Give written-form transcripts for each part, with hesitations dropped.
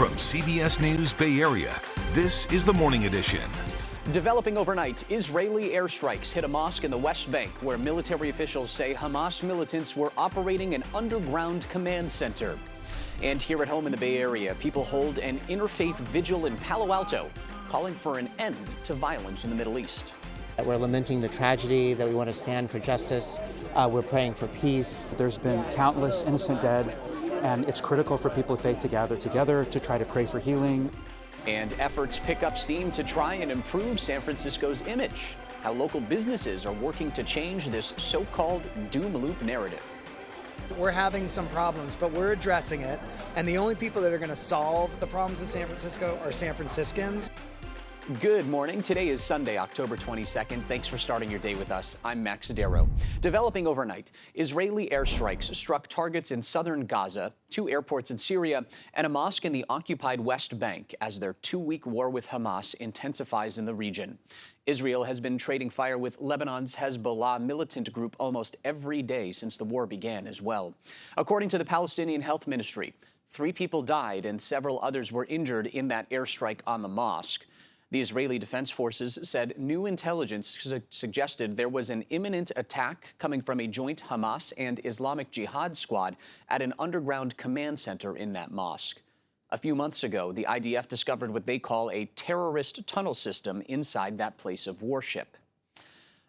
From CBS News Bay Area, this is the Morning Edition. Developing overnight, Israeli airstrikes hit a mosque in the West Bank where military officials say Hamas militants were operating an underground command center. And here at home in the Bay Area, people hold an interfaith vigil in Palo Alto, calling for an end to violence in the Middle East. We're lamenting the tragedy, that we want to stand for justice. We're praying for peace. There's been countless innocent dead, and it's critical for people of faith to gather together to try to pray for healing. And efforts pick up steam to try and improve San Francisco's image. How local businesses are working to change this so-called doom loop narrative. We're having some problems, but we're addressing it. And the only people that are going to solve the problems in San Francisco are San Franciscans. Good morning. Today is Sunday, October 22nd. Thanks for starting your day with us. I'm Max Darrow. Developing overnight, Israeli airstrikes struck targets in southern Gaza, 2 airports in Syria, and a mosque in the occupied West Bank as their 2-week war with Hamas intensifies in the region. Israel has been trading fire with Lebanon's Hezbollah militant group almost every day since the war began as well. According to the Palestinian Health Ministry, 3 people died and several others were injured in that airstrike on the mosque. The Israeli Defense Forces said new intelligence suggested there was an imminent attack coming from a joint Hamas and Islamic Jihad squad at an underground command center in that mosque. A few months ago, the IDF discovered what they call a terrorist tunnel system inside that place of worship.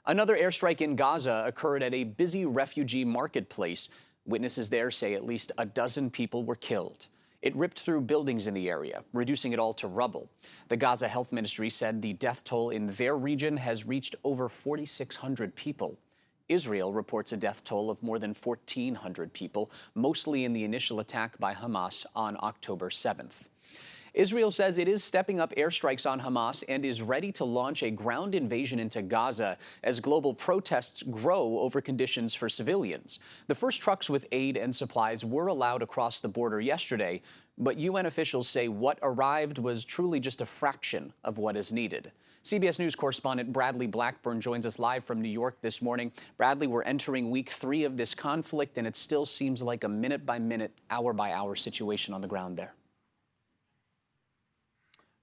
Another airstrike in Gaza occurred at a busy refugee marketplace. Witnesses there say at least a dozen people were killed. It ripped through buildings in the area, reducing it all to rubble. The Gaza Health Ministry said the death toll in their region has reached over 4,600 people. Israel reports a death toll of more than 1,400 people, mostly in the initial attack by Hamas on October 7th. Israel says it is stepping up airstrikes on Hamas and is ready to launch a ground invasion into Gaza as global protests grow over conditions for civilians. The first trucks with aid and supplies were allowed across the border yesterday, but UN officials say what arrived was truly just a fraction of what is needed. CBS News correspondent Bradley Blackburn joins us live from New York this morning. Bradley, we're entering week 3 of this conflict, and it still seems like a minute-by-minute, hour-by-hour situation on the ground there.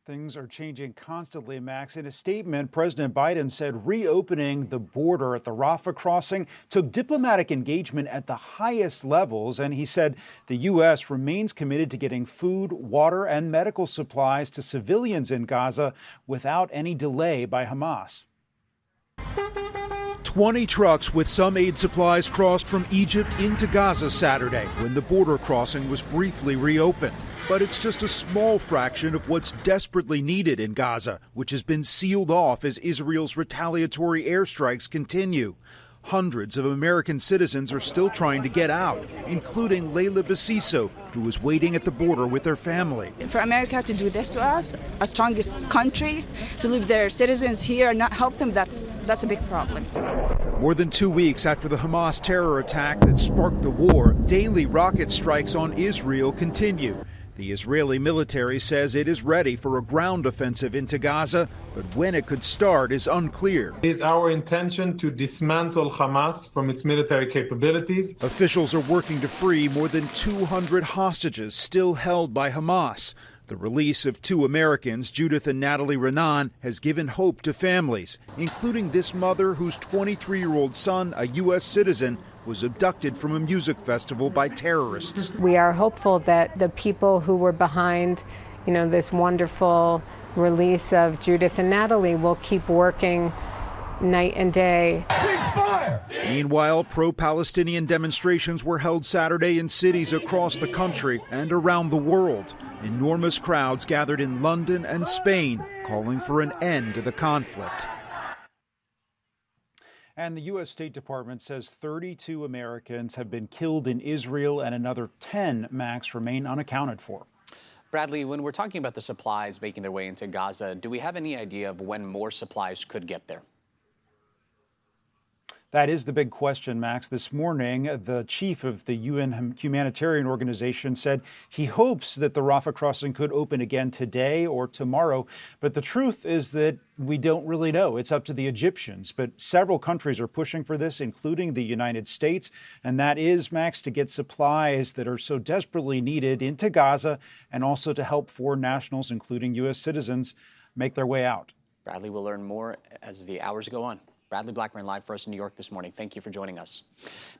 Things are changing constantly, Max. In a statement, President Biden said reopening the border at the Rafah crossing took diplomatic engagement at the highest levels, and he said the U.S. remains committed to getting food, water, and medical supplies to civilians in Gaza without any delay by Hamas. 20 trucks with some aid supplies crossed from Egypt into Gaza Saturday when the border crossing was briefly reopened. But it's just a small fraction of what's desperately needed in Gaza, which has been sealed off as Israel's retaliatory airstrikes continue. Hundreds of American citizens are still trying to get out, including Layla Basiso, who was waiting at the border with her family. For America to do this to us, our strongest country, to leave their citizens here and not help them, that's a big problem. More than 2 weeks after the Hamas terror attack that sparked the war, daily rocket strikes on Israel continue. The Israeli military says it is ready for a ground offensive into Gaza, but when it could start is unclear. It is our intention to dismantle Hamas from its military capabilities. Officials are working to free more than 200 hostages still held by Hamas. The release of 2 Americans, Judith and Natalie Renan, has given hope to families, including this mother whose 23-year-old son, a U.S. citizen, was abducted from a music festival by terrorists. We are hopeful that the people who were behind, this wonderful release of Judith and Natalie will keep working night and day. Meanwhile, pro-Palestinian demonstrations were held Saturday in cities across the country and around the world. Enormous crowds gathered in London and Spain, calling for an end to the conflict. And the U.S. State Department says 32 Americans have been killed in Israel and another 10, Max, remain unaccounted for. Bradley, when we're talking about the supplies making their way into Gaza, do we have any idea of when more supplies could get there? That is the big question, Max. This morning, the chief of the UN humanitarian organization said he hopes that the Rafah crossing could open again today or tomorrow. But the truth is that we don't really know. It's up to the Egyptians. But several countries are pushing for this, including the United States. And that is, Max, to get supplies that are so desperately needed into Gaza and also to help foreign nationals, including U.S. citizens, make their way out. Bradley will learn more as the hours go on. Bradley Blackburn live for us in New York this morning. Thank you for joining us.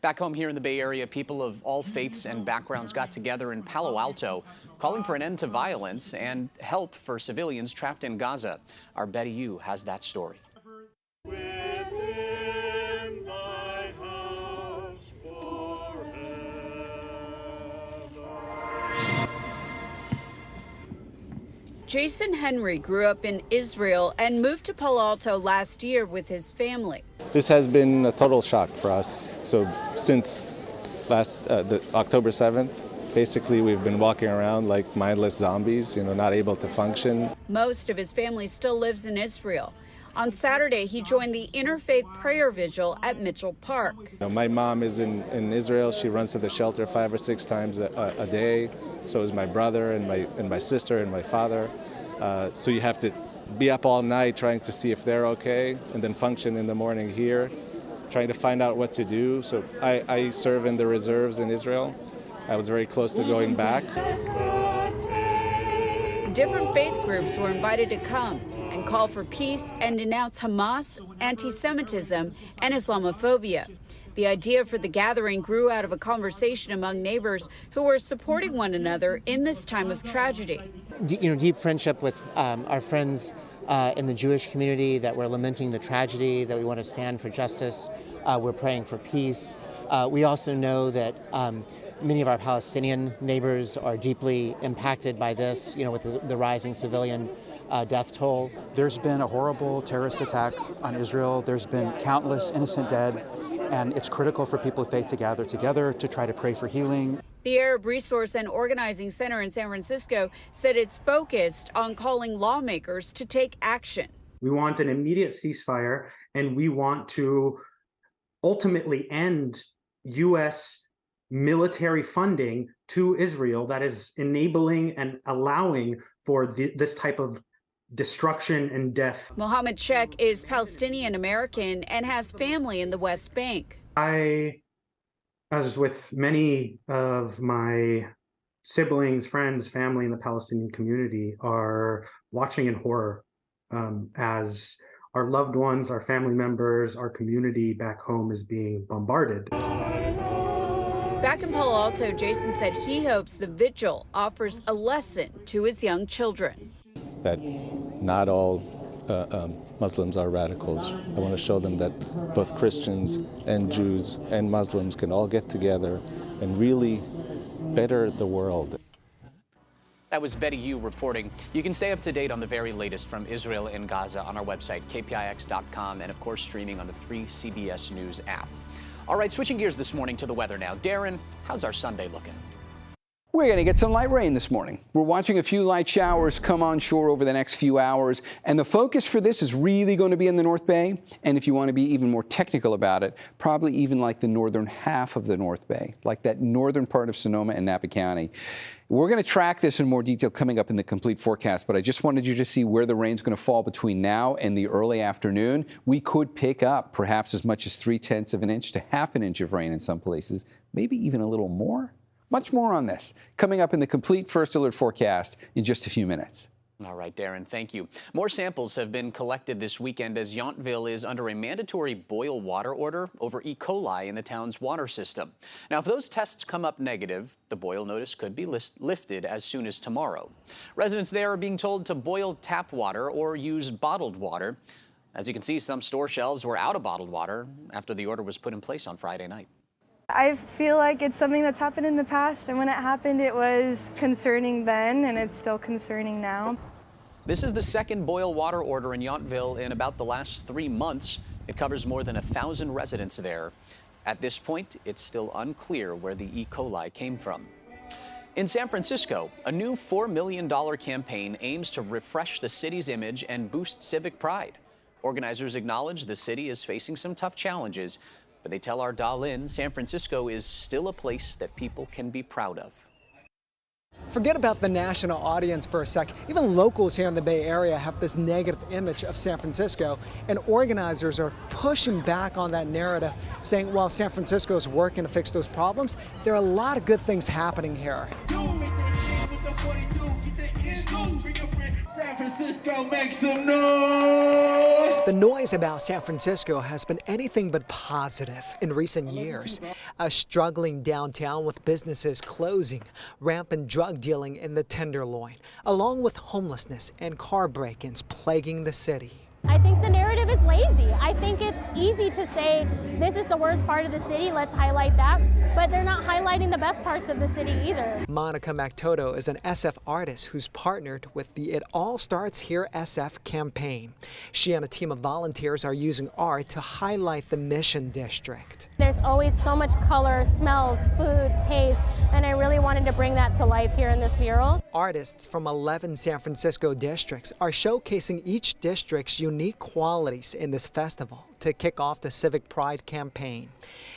Back home here in the Bay Area, people of all faiths and backgrounds got together in Palo Alto, calling for an end to violence and help for civilians trapped in Gaza. Our Betty Yu has that story. Jason Henry grew up in Israel and moved to Palo Alto last year with his family. This has been a total shock for us. So since the October 7th, basically we've been walking around like mindless zombies, not able to function. Most of his family still lives in Israel. On Saturday, he joined the interfaith prayer vigil at Mitchell Park. My mom is in Israel. She runs to the shelter 5 or 6 times a day. So is my brother and my sister and my father. So you have to be up all night trying to see if they're okay and then function in the morning here, trying to find out what to do. So I serve in the reserves in Israel. I was very close to going back. Different faith groups were invited to come and call for peace and denounce Hamas, anti-Semitism, and Islamophobia. The idea for the gathering grew out of a conversation among neighbors who were supporting one another in this time of tragedy. Deep friendship with our friends in the Jewish community, that we're lamenting the tragedy, that we want to stand for justice. We're praying for peace. We also know that many of our Palestinian neighbors are deeply impacted by this, with the rising civilian death toll. There's been a horrible terrorist attack on Israel. There's been countless innocent dead, and it's critical for people of faith to gather together to try to pray for healing. The Arab Resource and Organizing Center in San Francisco said it's focused on calling lawmakers to take action. We want an immediate ceasefire, and we want to ultimately end U.S. military funding to Israel that is enabling and allowing for this type of destruction and death. Mohammed Sheikh is Palestinian American and has family in the West Bank. I, as with many of my siblings, friends, family in the Palestinian community, are watching in horror as our loved ones, our family members, our community back home is being bombarded. Back in Palo Alto, Jason said he hopes the vigil offers a lesson to his young children. That not all Muslims are radicals. I want to show them that both Christians and Jews and Muslims can all get together and really better the world. That was Betty Yu reporting. You can stay up to date on the very latest from Israel and Gaza on our website, KPIX.com, and of course streaming on the free CBS News app. All right, switching gears this morning to the weather now. Darren, how's our Sunday looking? We're going to get some light rain this morning. We're watching a few light showers come on shore over the next few hours. And the focus for this is really going to be in the North Bay. And if you want to be even more technical about it, probably even like the northern half of the North Bay, like that northern part of Sonoma and Napa County. We're going to track this in more detail coming up in the complete forecast, but I just wanted you to see where the rain's going to fall between now and the early afternoon. We could pick up perhaps as much as 0.3 of an inch to half an inch of rain in some places, maybe even a little more. Much more on this coming up in the complete First Alert forecast in just a few minutes. All right, Darren, thank you. More samples have been collected this weekend as Yountville is under a mandatory boil water order over E. coli in the town's water system. Now, if those tests come up negative, the boil notice could be lifted as soon as tomorrow. Residents there are being told to boil tap water or use bottled water. As you can see, some store shelves were out of bottled water after the order was put in place on Friday night. I feel like it's something that's happened in the past, and when it happened, it was concerning then, and it's still concerning now. This is the second boil water order in Yountville in about the last 3 months. It covers more than 1,000 residents there. At this point, it's still unclear where the E. coli came from. In San Francisco, a new $4 million campaign aims to refresh the city's image and boost civic pride. Organizers acknowledge the city is facing some tough challenges, but they tell our Dalin San Francisco is still a place that people can be proud of. Forget about the national audience for a sec. Even locals here in the Bay Area have this negative image of San Francisco, and organizers are pushing back on that narrative, saying while San Francisco is working to fix those problems, there are a lot of good things happening here. San Francisco makes some noise. The noise about San Francisco has been anything but positive in recent years. A struggling downtown with businesses closing, rampant drug dealing in the Tenderloin, along with homelessness and car break-ins plaguing the city. I think the narrative is lazy. I think it's easy to say this is the worst part of the city, let's highlight that, but they're not highlighting the best parts of the city either. Monica McToto is an SF artist who's partnered with the It All Starts Here SF campaign. She and a team of volunteers are using art to highlight the Mission District. There's always so much color, smells, food, taste, and I really wanted to bring that to life here in this mural. Artists from 11 San Francisco districts are showcasing each district's unique qualities in this festival to kick off the Civic Pride campaign.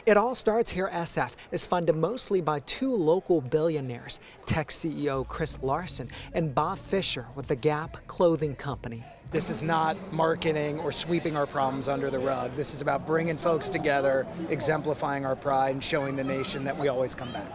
It All Starts Here SF is funded mostly by two local billionaires, tech CEO Chris Larson and Bob Fisher with the Gap clothing company. This is not marketing or sweeping our problems under the rug. This is about bringing folks together, exemplifying our pride, and showing the nation that we always come back.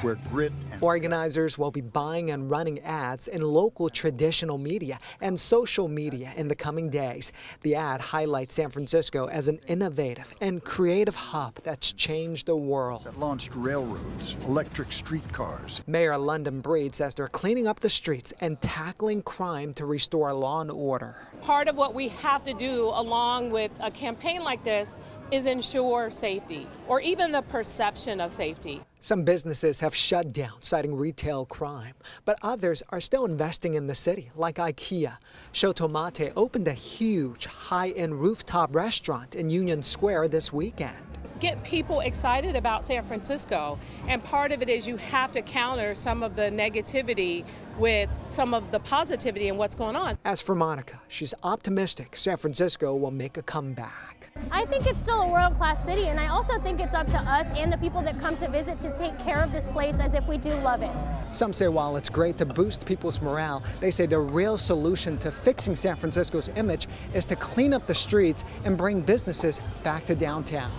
Where grit and organizers will be buying and running ads in local traditional media and social media in the coming days. The ad highlights San Francisco as an innovative and creative hub that's changed the world. That launched railroads, electric streetcars. Mayor London Breed says they're cleaning up the streets and tackling crime to restore law and order. Part of what we have to do along with a campaign like this is ensure safety, or even the perception of safety. Some businesses have shut down, citing retail crime, but others are still investing in the city, like IKEA. Shotomate opened a huge, high-end rooftop restaurant in Union Square this weekend. Get people excited about San Francisco, and part of it is you have to counter some of the negativity with some of the positivity in what's going on. As for Monica, she's optimistic San Francisco will make a comeback. I think it's still a world-class city, and I also think it's up to us and the people that come to visit to take care of this place as if we do love it. Some say while it's great to boost people's morale, they say the real solution to fixing San Francisco's image is to clean up the streets and bring businesses back to downtown.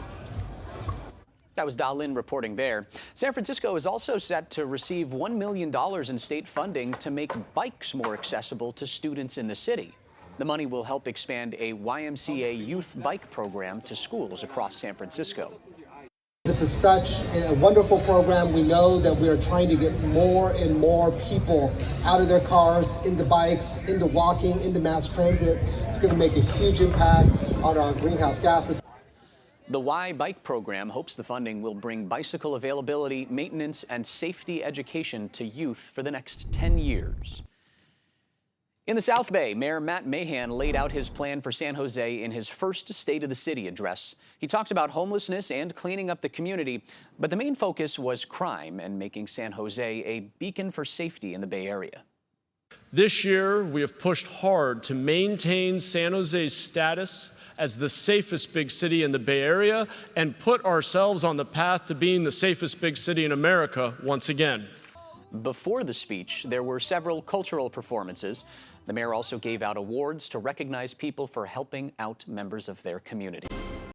That was Dalin reporting there. San Francisco is also set to receive $1 million in state funding to make bikes more accessible to students in the city. The money will help expand a YMCA youth bike program to schools across San Francisco. This is such a wonderful program. We know that we are trying to get more and more people out of their cars, into bikes, into walking, into mass transit. It's going to make a huge impact on our greenhouse gases. The Y Bike program hopes the funding will bring bicycle availability, maintenance, and safety education to youth for the next 10 years. In the South Bay, Mayor Matt Mahan laid out his plan for San Jose in his first State of the City address. He talked about homelessness and cleaning up the community, but the main focus was crime and making San Jose a beacon for safety in the Bay Area. This year, we have pushed hard to maintain San Jose's status as the safest big city in the Bay Area and put ourselves on the path to being the safest big city in America once again. Before the speech, there were several cultural performances. The mayor also gave out awards to recognize people for helping out members of their community.